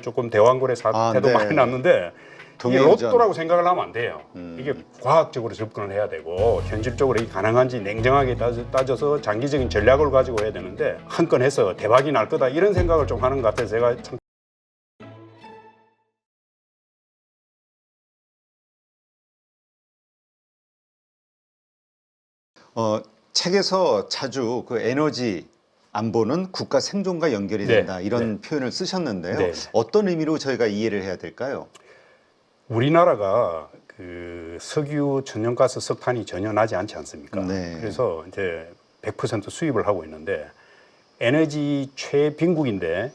조금 대왕거래 사태도 네. 많이 났는데 이게 동해유전. 로또라고 생각을 하면 안 돼요. 이게 과학적으로 접근을 해야 되고 현실적으로 이게 가능한지 냉정하게 따져서 장기적인 전략을 가지고 해야 되는데 한 건 해서 대박이 날 거다 이런 생각을 좀 하는 것 같아서 제가 참 책에서 자주 그 에너지 안보는 국가 생존과 연결이 네, 된다 이런 표현을 쓰셨는데요. 네. 어떤 의미로 저희가 이해를 해야 될까요? 우리나라가 그 석유, 천연가스, 석탄이 전혀 나지 않지 않습니까? 네. 그래서 이제 100% 수입을 하고 있는데 에너지 최빈국인데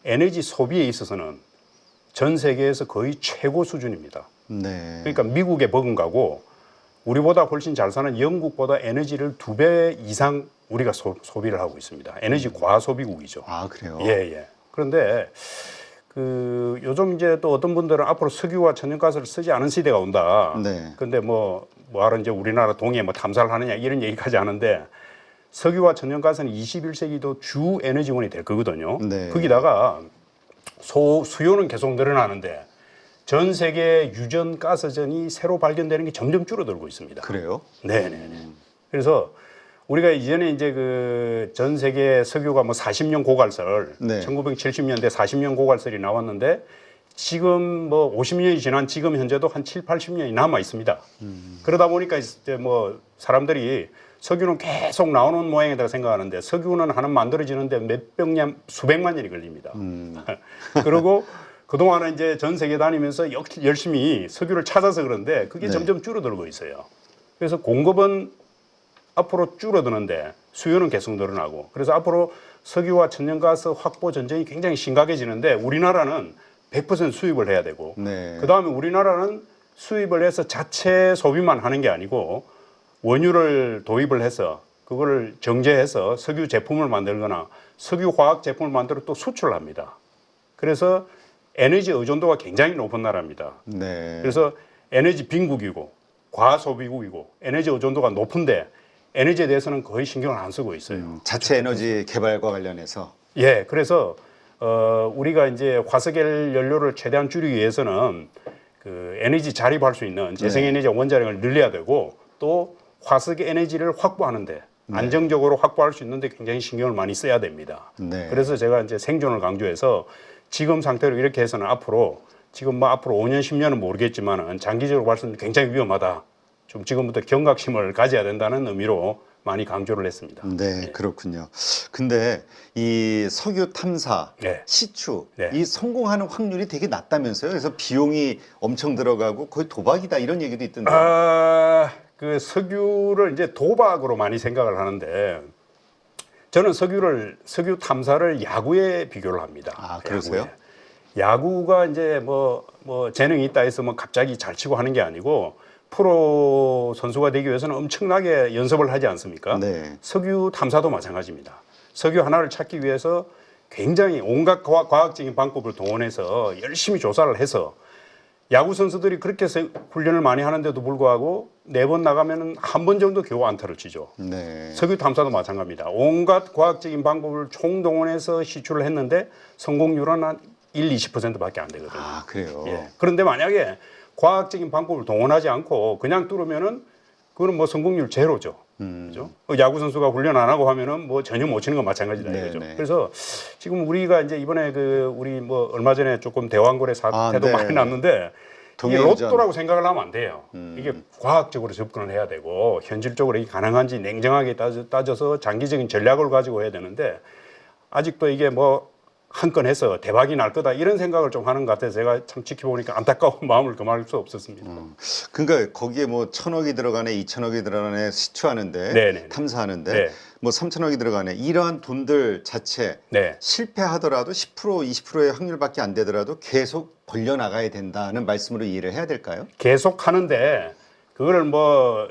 에너지 소비에 있어서는 전 세계에서 거의 최고 수준입니다. 네. 그러니까 미국에 버금가고 우리보다 훨씬 잘 사는 영국보다 에너지를 2배 이상 우리가 소비를 하고 있습니다. 에너지 과소비국이죠. 아, 그래요? 예, 예. 그런데 그 요즘 이제 또 어떤 분들은 앞으로 석유와 천연가스를 쓰지 않은 시대가 온다. 네. 근데 뭐하러 이제 우리나라 동해에 뭐 탐사를 하느냐 이런 얘기까지 하는데 석유와 천연가스는 21세기도 주 에너지원이 될 거거든요. 네. 거기다가 수요는 계속 늘어나는데 전 세계 유전 가스전이 새로 발견되는 게 점점 줄어들고 있습니다. 그래요? 네네네. 그래서 우리가 이전에 이제 그 전 세계 석유가 뭐 40년 고갈설, 네. 1970년대 40년 고갈설이 나왔는데 지금 뭐 50년이 지난 지금 현재도 한 7, 80년이 남아 있습니다. 그러다 보니까 이제 뭐 사람들이 석유는 계속 나오는 모양이라고 생각하는데 석유는 하나 만들어지는데 몇백 년, 수백만 년이 걸립니다. 그리고 그동안은 이제 전 세계 다니면서 열심히 석유를 찾아서 그런데 그게 네. 점점 줄어들고 있어요. 그래서 공급은 앞으로 줄어드는데 수요는 계속 늘어나고 그래서 앞으로 석유와 천연가스 확보 전쟁이 굉장히 심각해지는데 우리나라는 100% 수입을 해야 되고 네. 그다음에 우리나라는 수입을 해서 자체 소비만 하는 게 아니고 원유를 도입을 해서 그거를 정제해서 석유 제품을 만들거나 석유 화학 제품을 만들어 또 수출합니다. 그래서 에너지 의존도가 굉장히 높은 나라입니다. 네. 그래서 에너지 빈국이고 과소비국이고 에너지 의존도가 높은데 에너지에 대해서는 거의 신경을 안 쓰고 있어요. 자체 에너지 개발과 관련해서. 예, 그래서 우리가 이제 화석열 연료를 최대한 줄이기 위해서는 그 에너지 자립할 수 있는 재생에너지 원자력을 늘려야 되고 또 화석 에너지를 확보하는데 안정적으로 확보할 수 있는데 굉장히 신경을 많이 써야 됩니다. 네. 그래서 제가 이제 생존을 강조해서 지금 상태로 이렇게 해서는 앞으로 지금 뭐 앞으로 5년, 10년은 모르겠지만은 장기적으로 봐서는 굉장히 위험하다. 좀 지금부터 경각심을 가져야 된다는 의미로 많이 강조를 했습니다. 네, 그렇군요. 근데 이 석유 탐사, 네. 시추, 네. 이 성공하는 확률이 되게 낮다면서요? 그래서 비용이 엄청 들어가고 거의 도박이다 이런 얘기도 있던데요. 그 석유를 이제 도박으로 많이 생각을 하는데 저는 석유 탐사를 야구에 비교를 합니다. 아, 그러세요? 야구가 이제 뭐 재능이 있다 해서 뭐 갑자기 잘 치고 하는 게 아니고 프로 선수가 되기 위해서는 엄청나게 연습을 하지 않습니까? 네. 석유 탐사도 마찬가지입니다. 석유 하나를 찾기 위해서 굉장히 온갖 과학적인 방법을 동원해서 열심히 조사를 해서 야구 선수들이 그렇게 해서 훈련을 많이 하는데도 불구하고 4번 나가면 한 번 정도 겨우 안타를 치죠. 네. 석유 탐사도 마찬가지입니다. 온갖 과학적인 방법을 총동원해서 시추를 했는데 성공률은 한 1, 20%밖에 안 되거든요. 아, 그래요. 예. 그런데 만약에 과학적인 방법을 동원하지 않고 그냥 뚫으면은 그거는 뭐 성공률 제로죠. 그죠? 야구 선수가 훈련 안 하고 하면은 뭐 전혀 못 치는 건 마찬가지다 이거죠. 네네. 그래서 지금 우리가 이제 이번에 그 우리 뭐 얼마 전에 조금 대왕거래 사태도 네. 많이 났는데 이게 동해유전. 로또라고 생각을 하면 안 돼요. 이게 과학적으로 접근을 해야 되고 현실적으로 이게 가능한지 냉정하게 따져서 장기적인 전략을 가지고 해야 되는데 아직도 이게 뭐 한 건 해서 대박이 날 거다 이런 생각을 좀 하는 것 같아서 제가 참 지켜보니까 안타까운 마음을 금할 수 없었습니다. 그러니까 거기에 뭐 1,000억이 들어가네, 2,000억이 들어가네 시추하는데 네네. 탐사하는데 네. 뭐 3,000억이 들어가네. 이러한 돈들 자체 네. 실패하더라도 10% 20%의 확률밖에 안 되더라도 계속 벌려 나가야 된다는 말씀으로 이해를 해야 될까요? 계속 하는데 그거를 뭐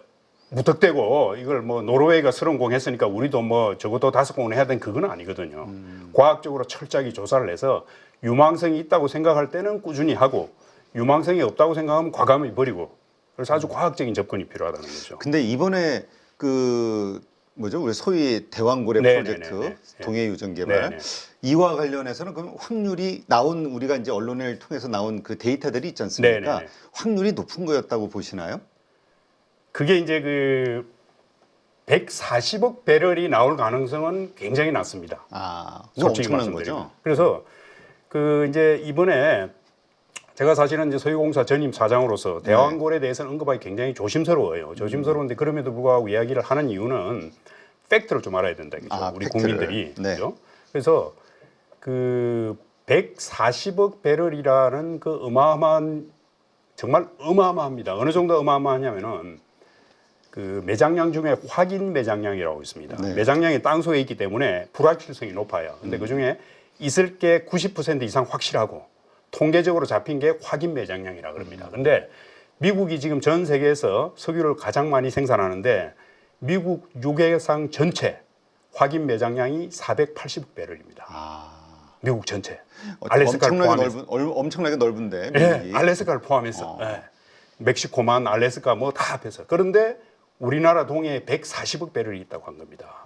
무턱대고 이걸 뭐 노르웨이가 30공 했으니까 우리도 뭐 적어도 5공은 해야 되는 그건 아니거든요. 과학적으로 철저하게 조사를 해서 유망성이 있다고 생각할 때는 꾸준히 하고 유망성이 없다고 생각하면 과감히 버리고 그래서 아주 과학적인 접근이 필요하다는 거죠. 근데 이번에 그 뭐죠? 우리 소위 대왕고래 네네네네. 프로젝트 네. 동해 유전 개발 네네. 이와 관련해서는 그럼 확률이 나온 우리가 이제 언론을 통해서 나온 그 데이터들이 있지 않습니까? 네네네. 확률이 높은 거였다고 보시나요? 그게 이제 그 140억 배럴이 나올 가능성은 굉장히 낮습니다. 아, 그거 솔직히 엄청난 말씀드리면. 거죠. 그래서 그 이제 이번에 제가 사실은 이제 서유공사 전임 사장으로서 대왕골에 대해서는 언급하기 굉장히 조심스러워요. 조심스러운데 그럼에도 불구하고 이야기를 하는 이유는 팩트를 좀 알아야 된다. 그죠? 아, 우리 팩트를. 국민들이. 네. 그죠? 그래서 그 140억 배럴이라는 그 어마어마한 정말 어마어마합니다. 어느 정도 어마어마하냐면은 그 매장량 중에 확인 매장량이라고 있습니다. 네. 매장량이 땅속에 있기 때문에 불확실성이 높아요. 근데 그 중에 있을 게 90% 이상 확실하고 통계적으로 잡힌 게 확인 매장량이라 그럽니다. 근데 미국이 지금 전 세계에서 석유를 가장 많이 생산하는데 미국 유계상 전체 확인 매장량이 480억 배럴입니다. 아, 미국 전체. 알래스카를 포함해서. 엄청나게 넓은데 미국이. 예, 알래스카를 포함해서. 어. 예. 멕시코만 알래스카 뭐 다 합해서. 그런데 우리나라 동해에 140억 배럴이 있다고 한 겁니다.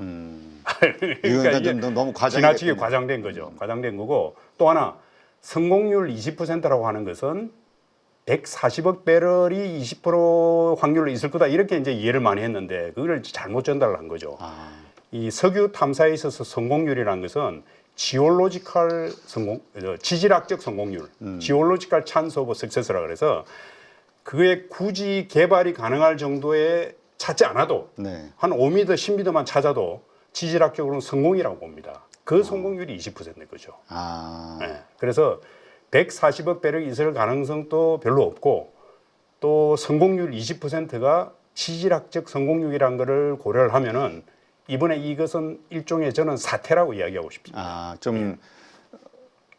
이건 이게 좀 너무 지나치게 과장이 과장된 거죠. 과장된 거고 또 하나 성공률 20%라고 하는 것은 140억 배럴이 20% 확률로 있을 거다 이렇게 이제 이해를 많이 했는데 그걸 잘못 전달한 거죠. 아, 이 석유 탐사에 있어서 성공률이라는 것은 지올로지컬 성공, 지질학적 성공률, 지올로지컬 찬스 오브 석세스라 그래서 그게 굳이 개발이 가능할 정도에 찾지 않아도 네. 한 5m, 10m만 찾아도 지질학적으로는 성공이라고 봅니다. 그 성공률이 20%인 거죠. 아, 네. 그래서 140억 배럴 있을 가능성도 별로 없고 또 성공률 20%가 지질학적 성공률이라는 것을 고려를 하면은 이번에 이것은 일종의 저는 사태라고 이야기하고 싶습니다. 아, 좀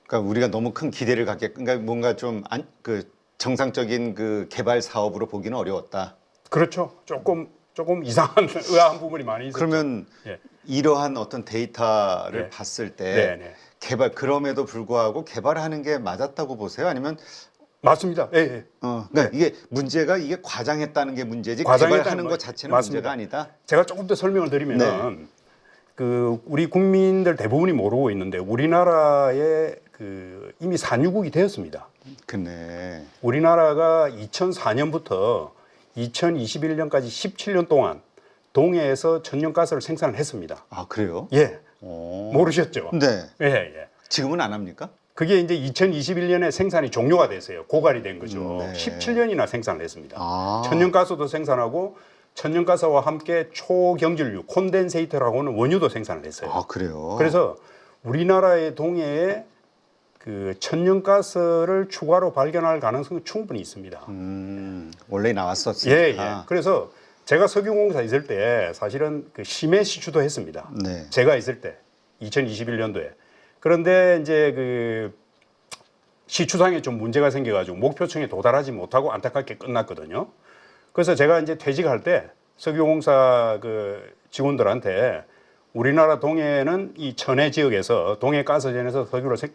그러니까 우리가 너무 큰 기대를 갖게 그러니까 뭔가 좀 그 정상적인 그 개발 사업으로 보기는 어려웠다. 그렇죠. 조금 이상한 의아한 부분이 많이 있었죠. 그러면 예. 이러한 어떤 데이터를 네. 봤을 때 네, 네. 개발 그럼에도 불구하고 개발하는 게 맞았다고 보세요? 아니면 맞습니다. 예, 예. 그러니까 이게 문제가 이게 과장했다는 게 문제지 과장했다는 개발하는 거- 것 자체는 맞습니다. 문제가 아니다. 제가 조금 더 설명을 드리면은 그 우리 국민들 대부분이 모르고 있는데 우리나라에 그 이미 산유국이 되었습니다. 그네. 우리나라가 2004년부터 2021년까지 17년 동안 동해에서 천연가스를 생산을 했습니다. 아 그래요? 예, 오. 모르셨죠? 네. 예, 예. 지금은 안 합니까? 그게 이제 2021년에 생산이 종료가 됐어요. 고갈이 된 거죠. 네. 17년이나 생산을 했습니다. 아. 천연가스도 생산하고 천연가스와 함께 초경질유 콘덴세이터라고 하는 원유도 생산을 했어요. 아 그래요? 그래서 우리나라의 동해에 그 천연가스를 추가로 발견할 가능성이 충분히 있습니다. 원래 예, 나왔었으니까. 예. 그래서 제가 석유공사 있을 때 사실은 그 심해 시추도 했습니다. 네. 제가 있을 때 2021년도에. 그런데 이제 그 시추상에 좀 문제가 생겨가지고 목표층에 도달하지 못하고 안타깝게 끝났거든요. 그래서 제가 이제 퇴직할 때 석유공사 그 직원들한테 우리나라 동해는 이 천해 지역에서 동해 가스전에서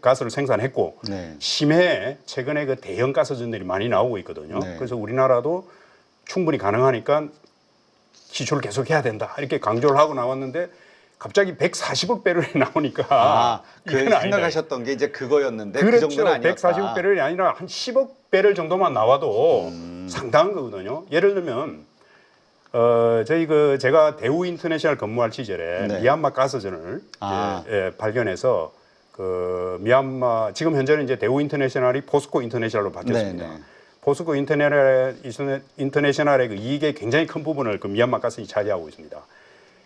가스를 생산했고 네. 심해에 최근에 그 대형 가스전들이 많이 나오고 있거든요. 네. 그래서 우리나라도 충분히 가능하니까 시추를 계속해야 된다 이렇게 강조를 하고 나왔는데 갑자기 140억 배럴이 나오니까 아, 그 이건 아니다. 생각하셨던 게 이제 그거였는데 그 그렇죠. 정도는 아니었다. 140억 배럴이 아니라 한 10억 배럴 정도만 나와도 상당한 거거든요. 예를 들면 저희 그 제가 대우 인터내셔널 근무할 시절에 네. 미얀마 가스전을 아. 이제, 발견해서 그 미얀마 지금 현재는 이제 대우 인터내셔널이 포스코 인터내셔널로 바뀌었습니다. 네, 네. 포스코 인터내셔널의 그 이익의 굉장히 큰 부분을 그 미얀마 가스이 차지하고 있습니다.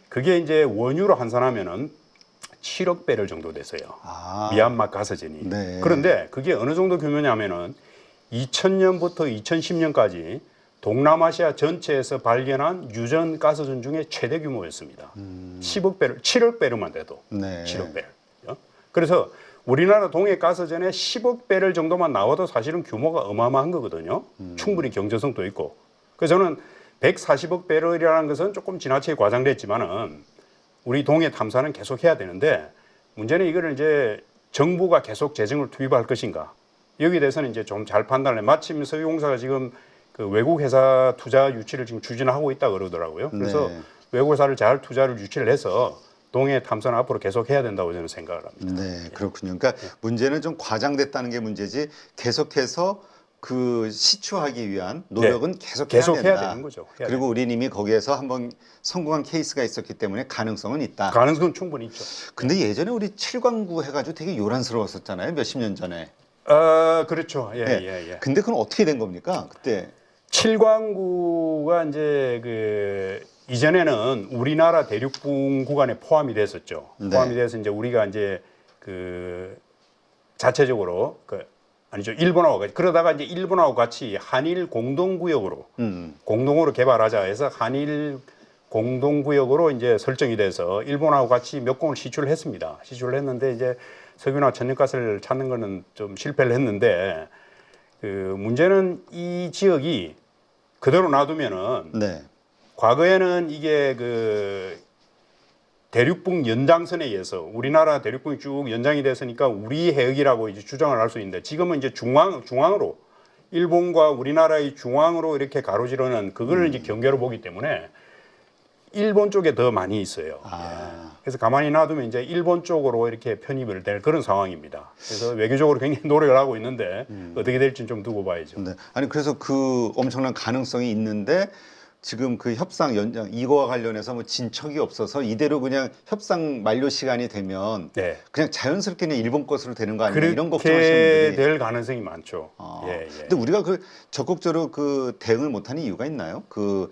그게 이제 원유로 환산하면은 7억 배럴 정도 됐어요. 아. 미얀마 가스전이. 네. 그런데 그게 어느 정도 규모냐면은 2000년부터 2010년까지 동남아시아 전체에서 발견한 유전 가스전 중에 최대 규모였습니다. 10억 배럴, 7억 배럴만 돼도 네. 7억 배럴. 그래서 우리나라 동해 가스전에 10억 배럴 정도만 나와도 사실은 규모가 어마어마한 거거든요. 충분히 경제성도 있고. 그래서 저는 140억 배럴이라는 것은 조금 지나치게 과장됐지만은 우리 동해 탐사는 계속 해야 되는데 문제는 이거를 이제 정부가 계속 재정을 투입할 것인가. 여기에 대해서는 이제 좀 잘 판단을 해. 마침 석유공사가 지금 그 외국 회사 투자 유치를 지금 추진하고 있다 그러더라고요. 그래서 네. 외국사를 잘 투자를 유치를 해서 동해 탐사는 앞으로 계속 해야 된다고 저는 생각을 합니다. 네, 그렇군요. 그러니까 문제는 좀 과장됐다는 게 문제지 계속해서 그 시추하기 위한 노력은 계속 해야 된다. 되는 거죠. 해야 그리고 우리는 이미 거기에서 한번 성공한 케이스가 있었기 때문에 가능성은 있다. 가능성은 충분히 있죠. 근데 예전에 우리 7광구 해가지고 되게 요란스러웠었잖아요. 몇십 년 전에. 그렇죠. 예, 네. 예, 예. 근데 그건 어떻게 된 겁니까? 그때. 7광구가 이제 그 이전에는 우리나라 대륙붕 구간에 포함이 됐었죠. 네. 포함이 돼서 이제 우리가 이제 그 자체적으로 아니죠. 일본하고 같이 그러다가 이제 일본하고 같이 한일 공동구역으로 공동으로 개발하자 해서 한일 공동구역으로 이제 설정이 돼서 일본하고 같이 몇 공을 시추를 했습니다. 시추를 했는데 이제 석유나 천연가스를 찾는 거는 좀 실패를 했는데 그 문제는 이 지역이 그대로 놔두면은 네. 과거에는 이게 그 대륙붕 연장선에 의해서 우리나라 대륙붕이 쭉 연장이 됐으니까 우리 해역이라고 이제 주장을 할 수 있는데 지금은 이제 중앙으로 일본과 우리나라의 중앙으로 이렇게 가로지르는 그걸 이제 경계로 보기 때문에 일본 쪽에 더 많이 있어요. 아. 그래서 가만히 놔두면 이제 일본 쪽으로 이렇게 편입을 될 그런 상황입니다. 그래서 외교적으로 굉장히 노력을 하고 있는데 어떻게 될지는 좀 두고 봐야죠. 네. 아니 그래서 그 엄청난 가능성이 있는데 지금 그 협상 연장 이거와 관련해서 뭐 진척이 없어서 이대로 그냥 협상 만료 시간이 되면 네. 그냥 자연스럽게 그냥 일본 것으로 되는 거 아니냐 이런 걱정하시는 그렇게 분들이. 될 가능성이 많죠. 예, 예. 근데 우리가 그 적극적으로 그 대응을 못하는 이유가 있나요? 그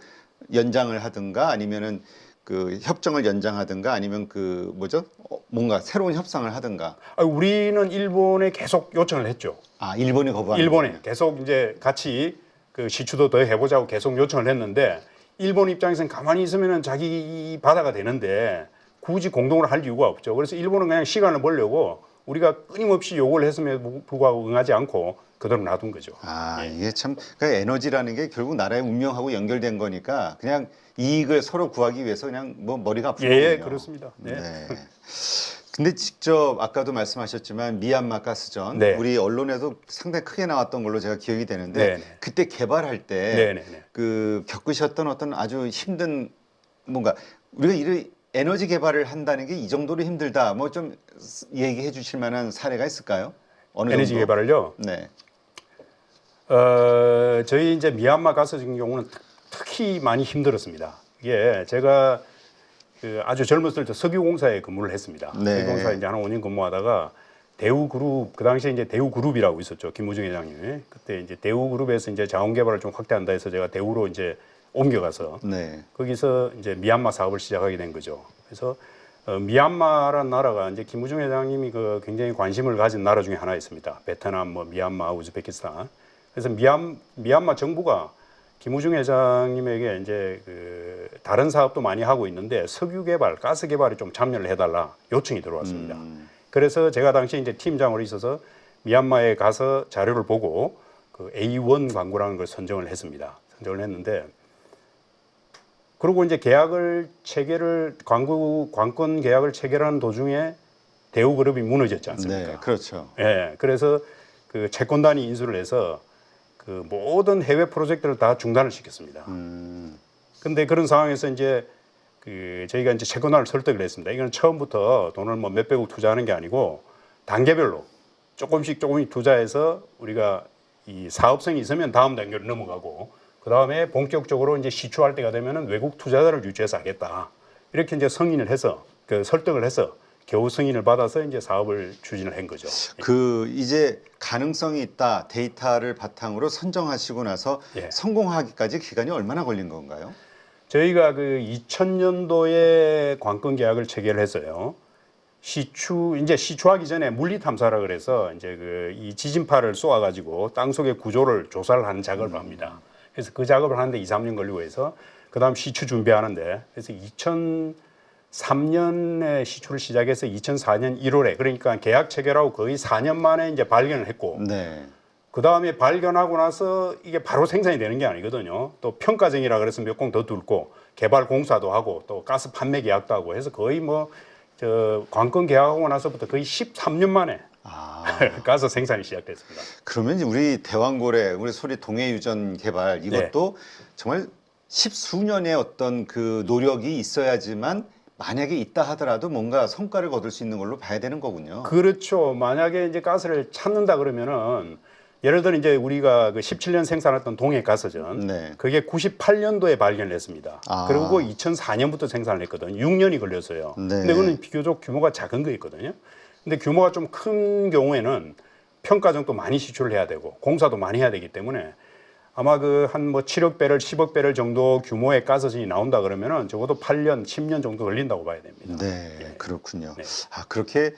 연장을 하든가 아니면은 그 협정을 연장하든가 아니면 그 뭐죠? 뭔가 새로운 협상을 하든가. 우리는 일본에 계속 요청을 했죠. 아 일본이 거부하는. 일본에 거군요. 계속 이제 같이 그 시추도 더 해보자고 계속 요청을 했는데 일본 입장에서는 가만히 있으면은 자기 바다가 되는데 굳이 공동으로 할 이유가 없죠. 그래서 일본은 그냥 시간을 벌려고 우리가 끊임없이 요구를 했음에도 불구하고 응하지 않고 그대로 놔둔 거죠. 아 이게 참 그러니까 에너지라는 게 결국 나라의 운명하고 연결된 거니까 그냥 이익을 서로 구하기 위해서 그냥 뭐 머리가 아픈 거군요. 예, 그렇습니다. 네. 네. 근데 직접 아까도 말씀하셨지만 미얀마 가스전 네. 우리 언론에도 상당히 크게 나왔던 걸로 제가 기억이 되는데 네, 네. 그때 개발할 때 네, 네, 네. 그 겪으셨던 어떤 아주 힘든 뭔가 우리가 이 에너지 개발을 한다는 게 이 정도로 힘들다 뭐 좀 얘기해 주실 만한 사례가 있을까요? 어느 에너지 정도? 개발을요. 네. 저희 이제 미얀마 가스 같은 경우는 특히 많이 힘들었습니다. 이게 제가 그 아주 젊었을 때 석유공사에 근무를 했습니다. 네. 석유공사에 이제 한 5년 근무하다가 대우그룹 그 당시에 이제 대우그룹이라고 있었죠. 김무중 회장님이 그때 이제 대우그룹에서 이제 자원개발을 좀 확대한다 해서 제가 대우로 이제 옮겨가서 네. 거기서 이제 미얀마 사업을 시작하게 된 거죠. 그래서 미얀마라는 나라가 이제 김무중 회장님이 그 굉장히 관심을 가진 나라 중에 하나였습니다. 베트남, 뭐 미얀마, 우즈베키스탄. 그래서 미얀마 정부가 김우중 회장님에게 이제 그 다른 사업도 많이 하고 있는데 석유 개발, 가스 개발에 좀 참여를 해달라 요청이 들어왔습니다. 그래서 제가 당시 이제 팀장으로 있어서 미얀마에 가서 자료를 보고 그 A1 광구라는 걸 선정을 했습니다. 선정을 했는데 그리고 이제 계약을 관건 계약을 체결하는 도중에 대우그룹이 무너졌지 않습니까? 네, 그렇죠. 예, 그래서 그 채권단이 인수를 해서 그 모든 해외 프로젝트를 다 중단을 시켰습니다. 근데 그런 상황에서 이제 그 저희가 이제 채권단을 설득을 했습니다. 이건 처음부터 돈을 뭐 몇백억 투자하는 게 아니고 단계별로 조금씩 투자해서 우리가 이 사업성이 있으면 다음 단계로 넘어가고 그 다음에 본격적으로 이제 시추할 때가 되면은 외국 투자자를 유치해서 하겠다. 이렇게 이제 승인을 해서 그 설득을 해서 겨우 승인을 받아서 이제 사업을 추진을 한 거죠. 그 이제 가능성이 있다 데이터를 바탕으로 선정하시고 나서 예. 성공하기까지 기간이 얼마나 걸린 건가요? 저희가 그 2000년도에 관건 계약을 체결을 했어요. 이제 시추하기 전에 물리 탐사라 그래서 이제 그 이 지진파를 쏘아 가지고 땅 속의 구조를 조사를 하는 작업을 합니다. 그래서 그 작업을 하는데 2, 3년 걸리고 해서 그다음 시추 준비하는데 그래서 2003년에 시추를 시작해서 2004년 1월에 그러니까 계약 체결하고 거의 4년 만에 이제 발견을 했고 네. 그 다음에 발견하고 나서 이게 바로 생산이 되는 게 아니거든요. 또 평가정이라 그래서 몇 공 더 뚫고 개발 공사도 하고 또 가스 판매 계약도 하고 해서 거의 뭐 저 관건 계약하고 나서부터 거의 13년 만에 가스 생산이 시작됐습니다. 그러면 이제 우리 대왕고래, 우리 소리 동해유전 개발 이것도 정말 십수년의 어떤 그 노력이 있어야지만 만약에 있다 하더라도 뭔가 성과를 거둘 수 있는 걸로 봐야 되는 거군요. 그렇죠. 만약에 이제 가스를 찾는다 그러면은 예를 들어 이제 우리가 그 17년 생산했던 동해 가스전 네. 그게 98년도에 발견을 했습니다. 아. 그리고 2004년부터 생산을 했거든요. 6년이 걸렸어요. 네. 근데 그거는 비교적 규모가 작은 거였거든요. 근데 규모가 좀 큰 경우에는 평가정도 많이 시출을 해야 되고 공사도 많이 해야 되기 때문에 아마 그 한 뭐 7억 배럴, 10억 배럴 정도 규모의 가스전이 나온다 그러면은 적어도 8년, 10년 정도 걸린다고 봐야 됩니다. 네, 그렇군요. 네. 아, 그렇게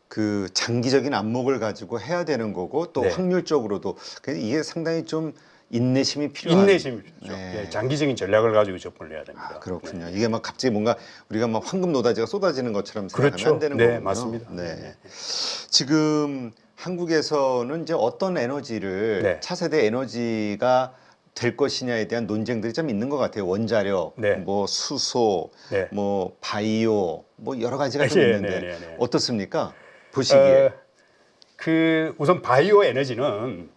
그 장기적인 안목을 가지고 해야 되는 거고 또 네. 확률적으로도 이게 상당히 좀 인내심이 필요한. 인내심이 필요죠. 네. 예, 장기적인 전략을 가지고 접근을 해야 됩니다. 아, 그렇군요. 네. 이게 막 갑자기 뭔가 우리가 막 황금 노다지가 쏟아지는 것처럼 생각하면 그렇죠. 안 되는 네, 거군요. 맞습니다. 네. 네. 지금 한국에서는 이제 어떤 에너지를 네. 차세대 에너지가 될 것이냐에 대한 논쟁들이 좀 있는 것 같아요. 원자력, 네. 뭐 수소, 네. 뭐 바이오, 뭐 여러 가지가 좀 예, 있는데 네, 네, 네. 어떻습니까? 보시기에. 그 우선 바이오 에너지는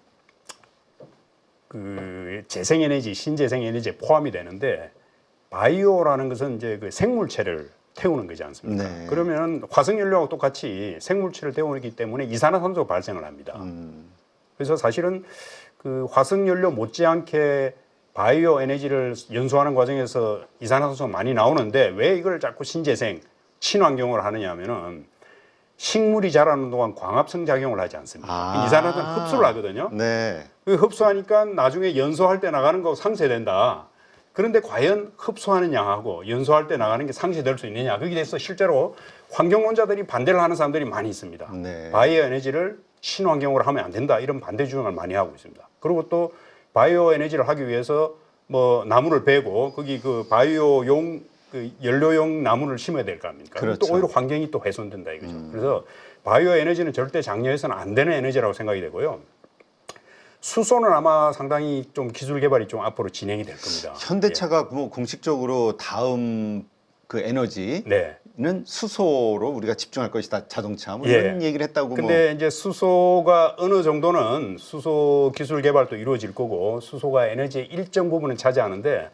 그 재생에너지, 신재생에너지에 포함이 되는데 바이오라는 것은 이제 그 생물체를 태우는 거지 않습니까? 네. 그러면 화석연료하고 똑같이 생물체를 태우기 때문에 이산화탄소가 발생을 합니다. 그래서 사실은 그 화석연료 못지않게 바이오 에너지를 연소하는 과정에서 이산화탄소가 많이 나오는데 왜 이걸 자꾸 신재생, 친환경으로 하느냐 하면은 식물이 자라는 동안 광합성 작용을 하지 않습니까? 아. 이산화탄소는 흡수를 하거든요. 네. 그 흡수하니까 나중에 연소할 때 나가는 거 상쇄된다. 그런데 과연 흡수하는 양하고 연소할 때 나가는 게 상쇄될 수 있느냐? 거기에 대해서 실제로 환경론자들이 반대를 하는 사람들이 많이 있습니다. 네. 바이오 에너지를 친환경으로 하면 안 된다. 이런 반대 주장을 많이 하고 있습니다. 그리고 또 바이오 에너지를 하기 위해서 뭐 나무를 베고 거기 그 바이오용 그 연료용 나무를 심어야 될 거 아닙니까? 그렇죠. 또 오히려 환경이 또 훼손된다 이거죠. 그래서 바이오 에너지는 절대 장려해서는 안 되는 에너지라고 생각이 되고요. 수소는 아마 상당히 좀 기술 개발이 좀 앞으로 진행이 될 겁니다. 현대차가 뭐 공식적으로 다음 그 에너지는 네. 수소로 우리가 집중할 것이다. 자동차 뭐 예. 이런 얘기를 했다고. 근데 이제 수소가 어느 정도는 수소 기술 개발도 이루어질 거고 수소가 에너지의 일정 부분은 차지하는데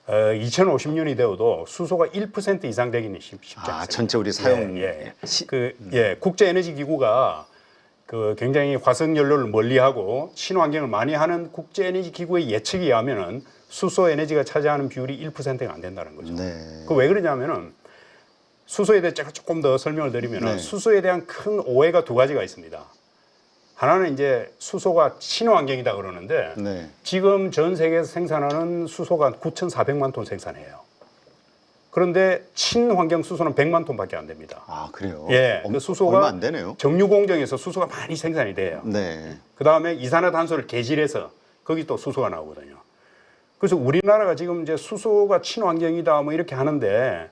2050년이 되어도 수소가 1% 이상 되기는 쉽지 않습니다. 전체 우리 사용 국제 에너지 기구가 그 굉장히 화석 연료를 멀리하고 친환경을 많이 하는 국제 에너지 기구의 예측에 의하면은 수소 에너지가 차지하는 비율이 1%가 안 된다는 거죠. 네. 그 왜 그러냐면은 수소에 대해 제가 조금 더 설명을 드리면은 네. 수소에 대한 큰 오해가 두 가지가 있습니다. 하나는 이제 수소가 친환경이다 그러는데 네. 지금 전 세계에서 생산하는 수소가 9,400만 톤 생산해요. 그런데 친환경 수소는 100만 톤밖에 안 됩니다. 아, 그래요? 예, 그 수소가 얼마 안 되네요. 정유 공정에서 수소가 많이 생산이 돼요. 네. 그 다음에 이산화탄소를 개질해서 거기 또 수소가 나오거든요. 그래서 우리나라가 지금 이제 수소가 친환경이다 뭐 이렇게 하는데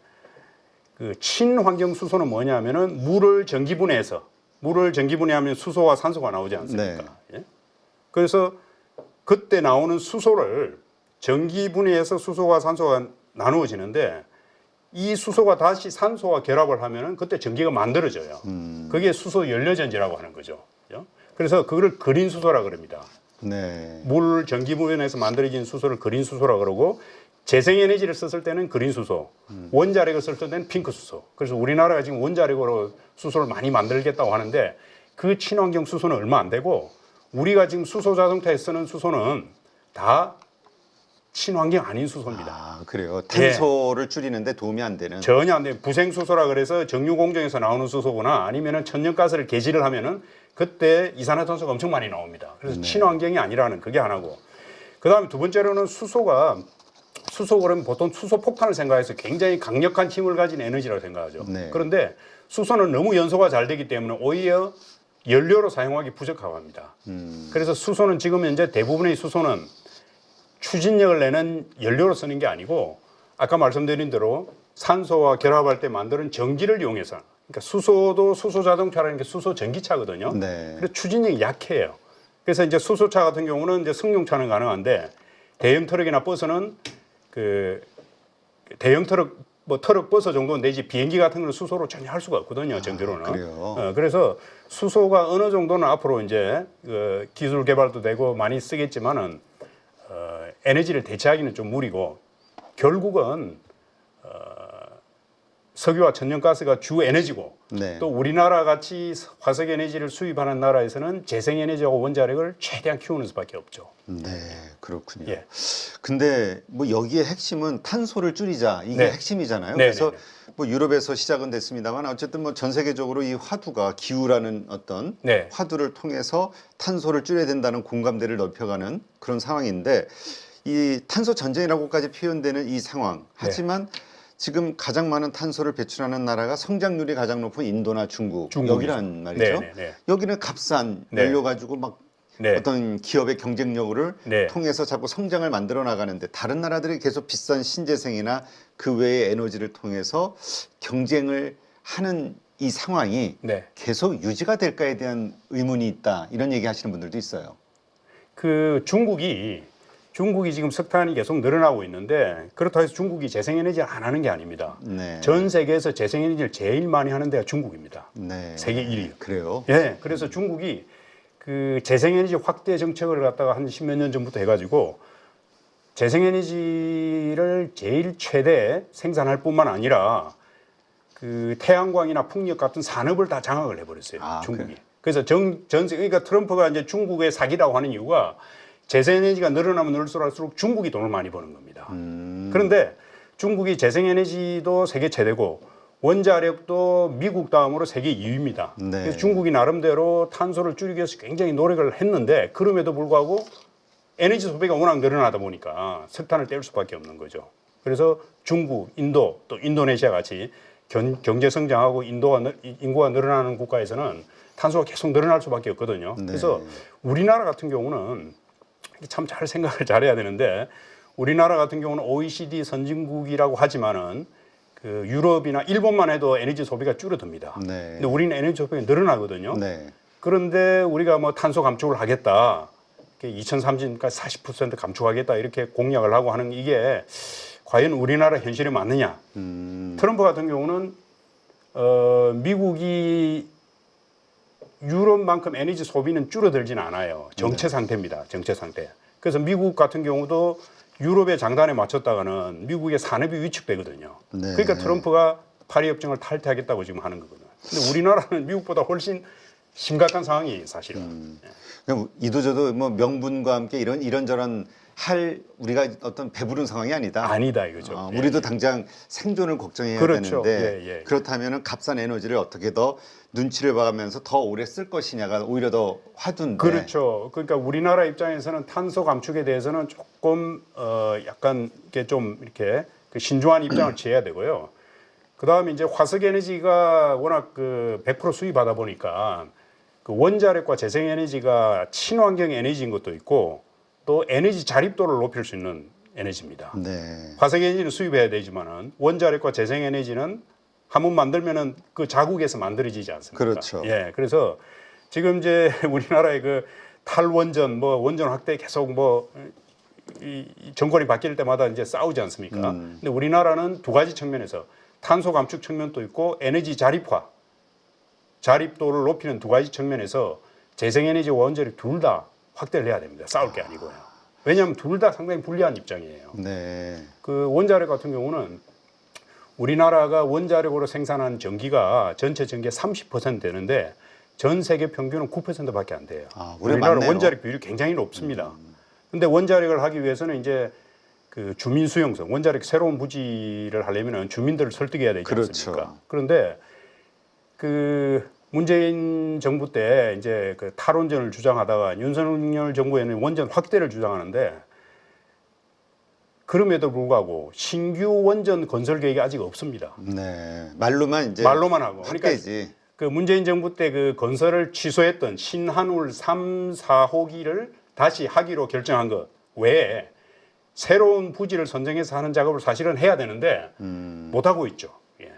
그 친환경 수소는 뭐냐면은 물을 전기분해하면 수소와 산소가 나오지 않습니까? 예? 그래서 그때 나오는 수소를 전기분해해서 수소와 산소가 나누어지는데 이 수소가 다시 산소와 결합을 하면은 그때 전기가 만들어져요. 그게 수소 연료전지라고 하는 거죠. 그래서 그걸 그린 수소라 그럽니다. 네. 물 전기분해해서 만들어진 수소를 그린 수소라 그러고 재생에너지를 썼을 때는 그린 수소, 원자력을 썼을 때는 핑크 수소. 그래서 우리나라가 지금 원자력으로 수소를 많이 만들겠다고 하는데 그 친환경 수소는 얼마 안 되고 우리가 지금 수소 자동차에 쓰는 수소는 다 친환경 아닌 수소입니다. 아, 그래요. 탄소를 줄이는데 도움이 안 되는. 전혀 안 돼요. 부생수소라 그래서 정유 공정에서 나오는 수소거나 아니면은 천연가스를 개질을 하면은 그때 이산화탄소가 엄청 많이 나옵니다. 그래서 친환경이 아니라는 그게 하나고. 그다음에 두 번째로는 수소가 그러면 보통 수소 폭탄을 생각해서 굉장히 강력한 힘을 가진 에너지라고 생각하죠. 네. 그런데 수소는 너무 연소가 잘 되기 때문에 오히려 연료로 사용하기 부적하고 합니다. 그래서 수소는 지금 현재 대부분의 수소는 추진력을 내는 연료로 쓰는 게 아니고 아까 말씀드린 대로 산소와 결합할 때 만드는 전기를 이용해서 그러니까 수소도 수소 자동차라는 게 수소 전기차거든요. 네. 그래서 추진력이 약해요. 그래서 이제 수소차 같은 경우는 이제 승용차는 가능한데 대형 트럭이나 버스는 그 대형 트럭 뭐 트럭 버스 정도 내지 비행기 같은 걸 수소로 전혀 할 수가 없거든요. 전기로는. 그래요? 그래서 수소가 어느 정도는 앞으로 이제 그 기술 개발도 되고 많이 쓰겠지만은 에너지를 대체하기는 좀 무리고 결국은 석유와 천연가스가 주 에너지고 네. 또 우리나라 같이 화석 에너지를 수입하는 나라에서는 재생 에너지하고 원자력을 최대한 키우는 수밖에 없죠. 네, 그렇군요. 예. 근데 뭐 여기에 핵심은 탄소를 줄이자 이게 네. 핵심이잖아요. 네, 그래서 네, 뭐 유럽에서 시작은 됐습니다만 어쨌든 뭐 전 세계적으로 이 화두가 기후라는 어떤 네. 화두를 통해서 탄소를 줄여야 된다는 공감대를 넓혀가는 그런 상황인데 이 탄소 전쟁이라고까지 표현되는 이 상황. 하지만 지금 가장 많은 탄소를 배출하는 나라가 성장률이 가장 높은 인도나 중국 중국이죠. 여기란 말이죠. 네, 네, 네. 여기는 값싼 네. 연료 가지고 막 네. 어떤 기업의 경쟁력을 네. 통해서 자꾸 성장을 만들어 나가는데 다른 나라들이 계속 비싼 신재생이나 그 외의 에너지를 통해서 경쟁을 하는 이 상황이 네. 계속 유지가 될까에 대한 의문이 있다 이런 얘기 하시는 분들도 있어요. 그 중국이 지금 석탄이 계속 늘어나고 있는데 그렇다고 해서 중국이 재생에너지를 안 하는 게 아닙니다. 네. 전 세계에서 재생에너지를 제일 많이 하는 데가 중국입니다. 네. 세계 1위. 그래요? 예, 그래서 중국이 그 재생에너지 확대 정책을 갖다가 한 10몇 년 전부터 해가지고 재생에너지를 제일 최대 생산할 뿐만 아니라 그 태양광이나 풍력 같은 산업을 다 장악을 해버렸어요. 아, 중국이. 그래서 그러니까 트럼프가 이제 중국의 사기라고 하는 이유가 재생에너지가 늘어나면 늘수록 중국이 돈을 많이 버는 겁니다. 그런데 중국이 재생에너지도 세계 최대고 원자력도 미국 다음으로 세계 2위입니다. 네. 그래서 중국이 나름대로 탄소를 줄이기 위해서 굉장히 노력을 했는데 그럼에도 불구하고 에너지 소비가 워낙 늘어나다 보니까 석탄을 뗄 수밖에 없는 거죠. 그래서 중국, 인도, 또 인도네시아 같이 경제 성장하고 인구가 늘어나는 국가에서는 탄소가 계속 늘어날 수밖에 없거든요. 네. 그래서 우리나라 같은 경우는 참 잘 생각을 잘해야 되는데 우리나라 같은 경우는 OECD 선진국이라고 하지만은 그 유럽이나 일본만 해도 에너지 소비가 줄어듭니다. 네. 근데 우리는 에너지 소비가 늘어나거든요. 네. 그런데 우리가 뭐 탄소 감축을 하겠다, 2030년까지 40% 감축하겠다 이렇게 공약을 하고 하는 이게 과연 우리나라 현실에 맞느냐? 트럼프 같은 경우는 미국이 유럽만큼 에너지 소비는 줄어들지는 않아요. 정체 상태입니다. 정체 상태. 그래서 미국 같은 경우도 유럽의 장단에 맞췄다가는 미국의 산업이 위축되거든요. 네. 그러니까 트럼프가 파리 협정을 탈퇴하겠다고 지금 하는 거거든요. 근데 우리나라는 미국보다 훨씬 심각한 상황이에요, 사실은. 그냥 이도저도 뭐 명분과 함께 이런저런 할 우리가 어떤 배부른 상황이 아니다. 아니다 이거죠. 예, 우리도 예. 당장 생존을 걱정해야 그렇죠. 되는데 예, 예. 그렇다면은 값싼 에너지를 어떻게 더 눈치를 봐가면서 더 오래 쓸 것이냐가 오히려 더 화두인데. 그렇죠. 그러니까 우리나라 입장에서는 탄소 감축에 대해서는 조금 약간 이렇게 좀 이렇게 그 신중한 입장을 취해야 되고요. 그다음에 이제 화석 에너지가 워낙 그 100% 수입하다 보니까 그 원자력과 재생 에너지가 친환경 에너지인 것도 있고 또 에너지 자립도를 높일 수 있는 에너지입니다. 네. 화석 에너지는 수입해야 되지만은 원자력과 재생 에너지는 한번 만들면은 그 자국에서 만들어지지 않습니까? 그렇죠. 예, 그래서 지금 이제 우리나라의 그 탈원전, 뭐 원전 확대 계속 이 정권이 바뀔 때마다 이제 싸우지 않습니까? 근데 우리나라는 두 가지 측면에서 탄소 감축 측면도 있고 에너지 자립화, 자립도를 높이는 두 가지 측면에서 재생에너지와 원자력 둘 다 확대를 해야 됩니다. 싸울 게 아니고요. 왜냐하면 둘 다 상당히 불리한 입장이에요. 네. 그 원자력 같은 경우는 우리나라가 원자력으로 생산한 전기가 전체 전기의 30% 되는데 전 세계 평균은 9%밖에 안 돼요. 우리나라 많네요. 원자력 비율이 굉장히 높습니다. 근데 원자력을 하기 위해서는 이제 그 주민 수용성, 원자력 새로운 부지를 하려면 주민들을 설득해야 되지 그렇죠. 않습니까? 그런데 그 문재인 정부 때 이제 그 탈원전을 주장하다가 윤석열 정부에는 원전 확대를 주장하는데 그럼에도 불구하고 신규 원전 건설 계획이 아직 없습니다. 네. 말로만 이제 말로만 하고. 확대지. 그 문재인 정부 때 그 건설을 취소했던 신한울 3, 4호기를 다시 하기로 결정한 것 외에 새로운 부지를 선정해서 하는 작업을 사실은 해야 되는데 못 하고 있죠. 예.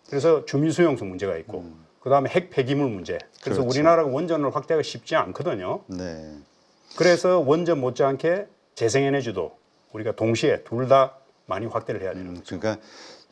그래서 주민 수용성 문제가 있고 그다음에 핵 폐기물 문제. 그래서 그렇죠. 우리나라가 원전을 확대하기가 쉽지 않거든요. 네. 그래서 원전 못지않게 재생에너지도 우리가 동시에 둘 다 많이 확대를 해야 되는 거죠. 그러니까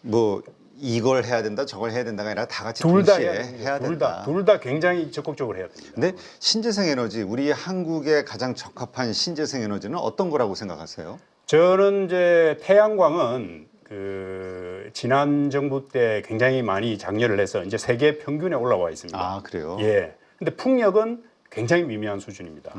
뭐 이걸 해야 된다, 저걸 해야 된다가 아니라 다 같이 둘 다 동시에 해야 된다. 둘 다 굉장히 적극적으로 해야 됩니다. 근데 신재생 에너지, 우리 한국에 가장 적합한 신재생 에너지는 어떤 거라고 생각하세요? 저는 이제 태양광은 그 지난 정부 때 굉장히 많이 장려를 해서 이제 세계 평균에 올라와 있습니다. 아, 그래요? 예. 근데 풍력은 굉장히 미미한 수준입니다.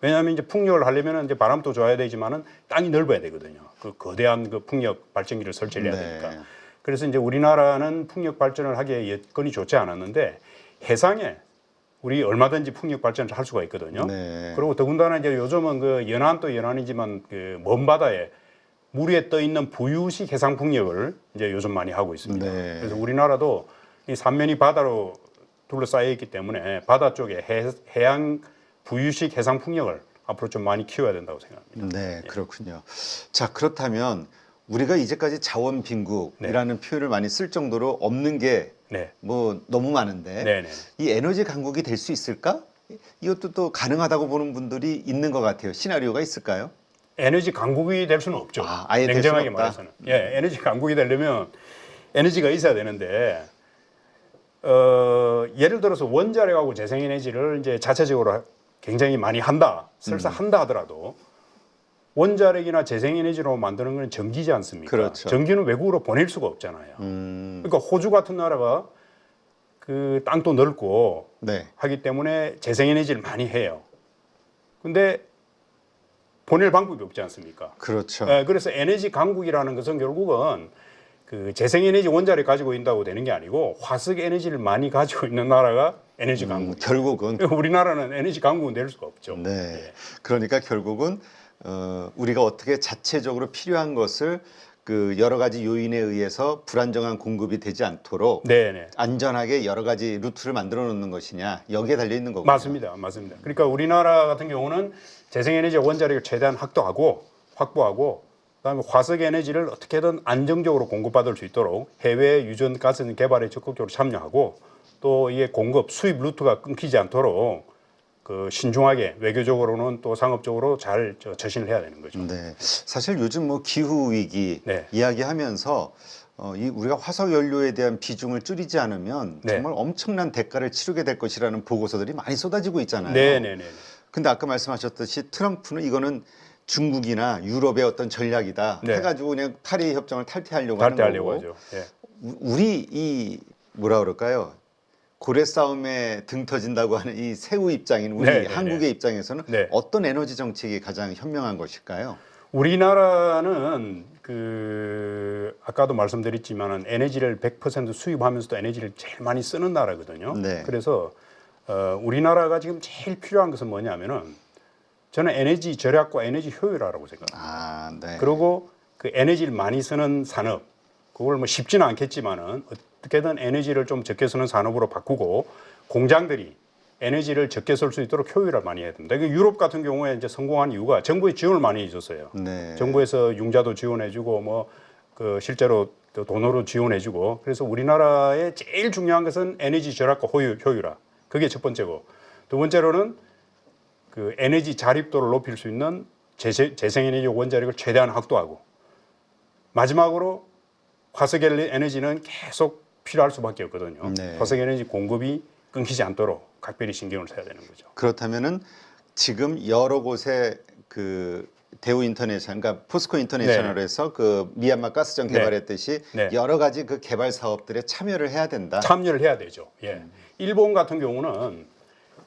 왜냐하면 이제 풍력을 하려면 이제 바람도 좋아야 되지만은 땅이 넓어야 되거든요. 그 거대한 그 풍력 발전기를 설치를 해야 네. 되니까. 그래서 이제 우리나라는 풍력 발전을 하기에 여건이 좋지 않았는데 해상에 우리 얼마든지 풍력 발전을 할 수가 있거든요. 네. 그리고 더군다나 이제 요즘은 그 연안도 연안이지만 그 먼 바다에 물 위에 떠 있는 부유식 해상 풍력을 이제 요즘 많이 하고 있습니다. 네. 그래서 우리나라도 이 삼면이 바다로 둘러싸여 있기 때문에 바다 쪽에 해양 부유식 해상 풍력을 앞으로 좀 많이 키워야 된다고 생각합니다. 네, 그렇군요. 자, 그렇다면 우리가 이제까지 자원 빈국이라는 표현을 많이 쓸 정도로 없는 게 네. 뭐 너무 많은데 네네. 이 에너지 강국이 될 수 있을까? 이것도 또 가능하다고 보는 분들이 있는 것 같아요. 시나리오가 있을까요? 에너지 강국이 될 수는 없죠. 아예 될 냉정하게 수는 없다? 말해서는. 예, 에너지 강국이 되려면 에너지가 있어야 되는데 예를 들어서 원자력하고 재생에너지를 이제 자체적으로 굉장히 많이 한다, 설사 한다 하더라도 원자력이나 재생에너지로 만드는 건 전기지 않습니까? 그렇죠. 전기는 외국으로 보낼 수가 없잖아요. 그러니까 호주 같은 나라가 그 땅도 넓고 네. 하기 때문에 재생에너지를 많이 해요. 근데 보낼 방법이 없지 않습니까? 그렇죠. 그래서 에너지 강국이라는 것은 결국은 그 재생에너지 원자력 가지고 있다고 되는 게 아니고 화석 에너지를 많이 가지고 있는 나라가 에너지 강국. 결국은 우리나라는 에너지 강국은 될 수가 없죠. 네. 예. 그러니까 결국은 우리가 어떻게 자체적으로 필요한 것을 그 여러 가지 요인에 의해서 불안정한 공급이 되지 않도록 네네. 안전하게 여러 가지 루트를 만들어 놓는 것이냐 여기에 달려 있는 거고요. 맞습니다. 맞습니다. 그러니까 우리나라 같은 경우는 재생에너지 원자력을 최대한 확보하고 그다음에 화석 에너지를 어떻게든 안정적으로 공급받을 수 있도록 해외 유전 가스 개발에 적극적으로 참여하고 또 이게 공급 수입 루트가 끊기지 않도록 그 신중하게 외교적으로는 또 상업적으로 잘 처신을 해야 되는 거죠. 네, 사실 요즘 뭐 기후 위기 네. 이야기하면서 이 우리가 화석 연료에 대한 비중을 줄이지 않으면 네. 정말 엄청난 대가를 치르게 될 것이라는 보고서들이 많이 쏟아지고 있잖아요. 네네네. 근데 아까 말씀하셨듯이 트럼프는 이거는 중국이나 유럽의 어떤 전략이다 네. 해가지고 그냥 파리 협정을 탈퇴하려고 하는 탈퇴하려고 거고 하죠. 예. 우리 이 뭐라 그럴까요? 고래 싸움에 등 터진다고 하는 이 새우 입장인 우리 네, 네, 한국의 네. 입장에서는 네. 어떤 에너지 정책이 가장 현명한 것일까요? 우리나라는 그 아까도 말씀드렸지만은 에너지를 100% 수입하면서도 에너지를 제일 많이 쓰는 나라거든요. 네. 그래서 우리나라가 지금 제일 필요한 것은 뭐냐면은 저는 에너지 절약과 에너지 효율화라고 생각합니다. 아, 네. 그리고 그 에너지를 많이 쓰는 산업, 그걸 뭐 쉽지는 않겠지만은 어떻게든 에너지를 좀 적게 쓰는 산업으로 바꾸고 공장들이 에너지를 적게 쓸 수 있도록 효율을 많이 해야 됩니다. 유럽 같은 경우에 이제 성공한 이유가 정부의 지원을 많이 해줬어요. 네. 정부에서 융자도 지원해주고 뭐 그 실제로 돈으로 지원해주고 그래서 우리나라의 제일 중요한 것은 에너지 절약과 효율화. 그게 첫 번째고 두 번째로는 그 에너지 자립도를 높일 수 있는 재생에너지 원자력을 최대한 확보하고 마지막으로 화석 에너지는 계속 필요할 수밖에 없거든요. 네. 화석 에너지 공급이 끊기지 않도록 각별히 신경을 써야 되는 거죠. 그렇다면은 지금 여러 곳에 그 대우 인터내셔널, 그러니까 포스코 인터내셔널에서 그 미얀마 가스정 네. 개발했듯이 네. 여러 가지 그 개발 사업들에 참여를 해야 된다. 참여를 해야 되죠. 예. 일본 같은 경우는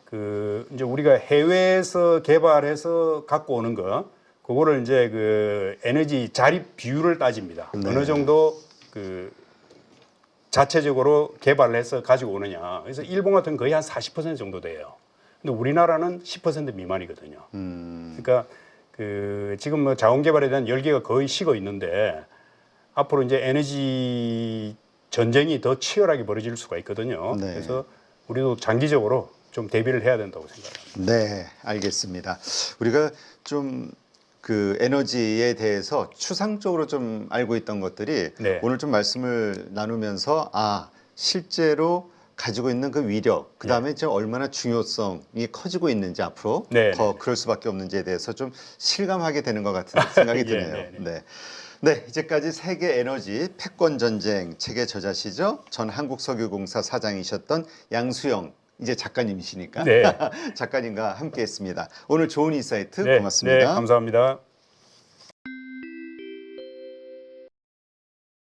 그 이제 우리가 해외에서 개발해서 갖고 오는 거 그거를 이제 그 에너지 자립 비율을 따집니다. 네. 어느 정도 그 자체적으로 개발을 해서 가지고 오느냐. 그래서 일본 같은 거의 한 40% 정도 돼요. 근데 우리나라는 10% 미만이거든요. 그러니까 그 지금 뭐 자원 개발에 대한 열기가 거의 식어 있는데 앞으로 이제 에너지 전쟁이 더 치열하게 벌어질 수가 있거든요. 네. 그래서 우리도 장기적으로 좀 대비를 해야 된다고 생각합니다. 네, 알겠습니다. 우리가 좀 그 에너지에 대해서 추상적으로 좀 알고 있던 것들이 네. 오늘 좀 말씀을 나누면서 실제로 가지고 있는 그 위력, 그 다음에 지금 얼마나 중요성이 커지고 있는지 앞으로 네, 더 네. 그럴 수밖에 없는지에 대해서 좀 실감하게 되는 것 같은 생각이 예, 드네요. 네, 네. 네. 네, 이제까지 세계 에너지 패권 전쟁 책의 저자시죠. 전 한국석유공사 사장이셨던 양수영 이제 작가님이시니까 네. 작가님과 함께했습니다. 오늘 좋은 인사이트 네, 고맙습니다. 네, 감사합니다.